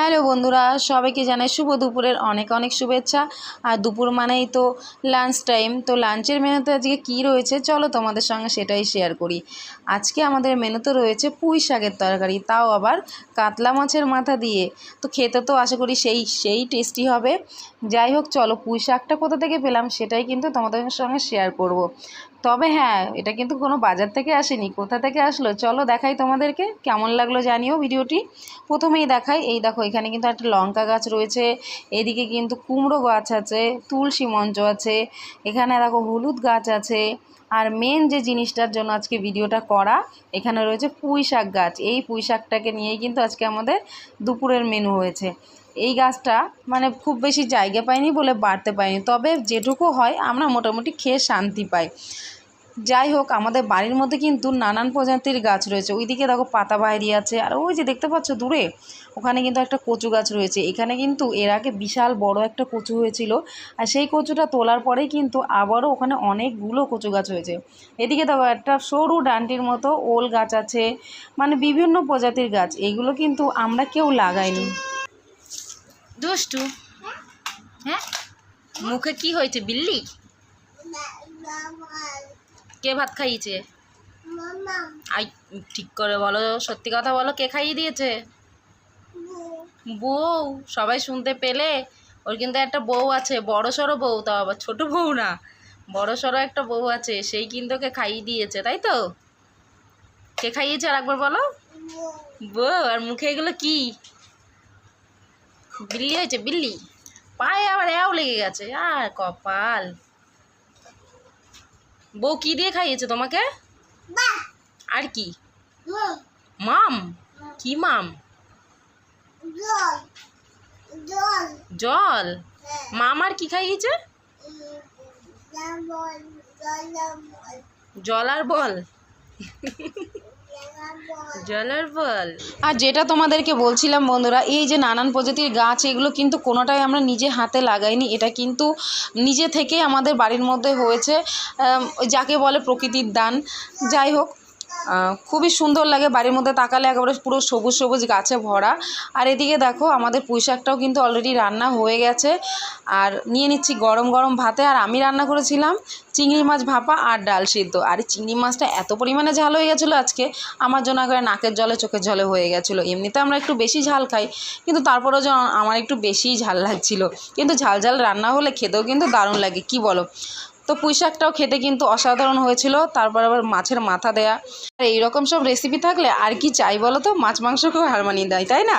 Hello বন্ধুরা, সবাইকে জানাই শুভ দুপুরের অনেক অনেক শুভেচ্ছা। আর দুপুর মানেই তো লাঞ্চ টাইম। তো লাঞ্চের মেনুতে আজকে কী রয়েছে চলো তোমাদের সঙ্গে সেটাই শেয়ার করি। আজকে আমাদের মেনুতে রয়েছে পুঁই শাকের তরকারি, তাও আবার কাতলা মাছের মাথা দিয়ে। তো খেতে তো আশা করি সেই টেস্টি হবে। যাই হোক, চলো পুঁই শাকটা কোথা থেকে পেলাম সেটাই কিন্তু তোমাদের সঙ্গে শেয়ার করব। তবে হ্যাঁ, এটা কিন্তু কোনো বাজার থেকে আসেনি। কোথা থেকে আসলো চলো দেখাই তোমাদেরকে। কেমন লাগলো জানিও ভিডিওটি। প্রথমেই দেখাই, এই দেখো এখানে কিন্তু একটা লঙ্কা গাছ রয়েছে, এদিকে কিন্তু কুমড়ো গাছ আছে, তুলসী মঞ্চ আছে, এখানে দেখো হলুদ গাছ আছে। আর মেন যে জিনিসটার জন্য আজকে ভিডিওটা করা, এখানে রয়েছে পুঁই শাক গাছ। এই পুঁই শাকটাকে নিয়েই কিন্তু আজকে আমাদের দুপুরের মেনু হয়েছে। এই গাছটা মানে খুব বেশি জায়গা পাইনি বলে বাড়তে পারিনি, তবে যেটুকু হয় আমরা মোটামুটি খেয়ে শান্তি পাই। যাই হোক, আমাদের বাড়ির মধ্যে কিন্তু নানান প্রজাতির গাছ রয়েছে। ওইদিকে দেখো পাতাবাহারি আছে, আর ওই যে দেখতে পাচ্ছ দূরে, ওখানে কিন্তু একটা কচু গাছ রয়েছে। এখানে কিন্তু এর আগে বিশাল বড় একটা কচু হয়েছিল, আর সেই কচুটা তোলার পরেই কিন্তু আবারও ওখানে অনেকগুলো কচু গাছ হয়েছে। এদিকে দেখো একটা সরু ডান্ডির মতো ওল গাছ আছে, মানে বিভিন্ন প্রজাতির গাছ। এইগুলো কিন্তু আমরা কেউ লাগাইনি। দুষ্টু, হ্যাঁ মুখে কি হয়েছে? বিল্লি? কে ভাত খাইয়েছে? আই, ঠিক করে বলো, সত্যি কথা বলো, কে খাইয়ে দিয়েছে? বউ। সবাই শুনতে পেলে? ওর কিন্তু একটা বউ আছে, বড় সড়ো বউ, তাও আবার ছোট বউ না, বড় সড়ো একটা বউ আছে, সেই কিন্তু ওকে খাইয়ে দিয়েছে, তাই তো? কে খাইয়েছে আর একবার বলো। বউ। আর মুখে এগুলো কি? বিল্লি হয়েছে? বিল্লি পায়ে আবার এও লেগে গেছে, আর কপাল। বউ কি দিয়ে খাইয়েছে তোমাকে? আর কি? মাম? কি মাম? জল? মাম আর কি খাইয়েছে? জল আর বল? জলের বল। আর যেটা তোমাদেরকে বলছিলাম বন্ধুরা, এই যে নানান প্রজাতির গাছ, এগুলো কিন্তু কোনোটাই আমরা নিজে হাতে লাগাইনি। এটা কিন্তু নিজে থেকেই আমাদের বাড়ির মধ্যে হয়েছে, যাকে বলে প্রকৃতির দান। যাই হোক, খুবই সুন্দর লাগে, বাড়ির মধ্যে তাকালে একেবারে পুরো সবুজ সবুজ গাছে ভরা। আর এদিকে দেখো আমাদের পুঁই শাকটাও কিন্তু অলরেডি রান্না হয়ে গেছে, আর নিয়ে নিচ্ছি গরম গরম ভাতে। আর আমি রান্না করেছিলাম চিংড়ি মাছ ভাপা আর ডাল সিদ্ধ। আর এই চিংড়ি মাছটা এত পরিমাণে ঝাল হয়ে গেছিলো আজকে, আমার জন্য একবারে নাকের জলে চোখের জলে হয়ে গেছিলো। এমনিতে আমরা একটু বেশি ঝাল খাই, কিন্তু তারপরেও যেন আমার একটু বেশিই ঝাল লাগছিলো। কিন্তু ঝাল ঝাল রান্না হলে খেতেও কিন্তু দারুণ লাগে, কি বলো? তো পুঁই শাকটাও খেতে কিন্তু অসাধারণ হয়েছিল। তারপর আবার মাছের মাথা দেয়া। আর এইরকম সব রেসিপি থাকলে আর কি চাই বলো তো? মাছ মাংসকেও হার মানিয়ে দেয়, তাই না?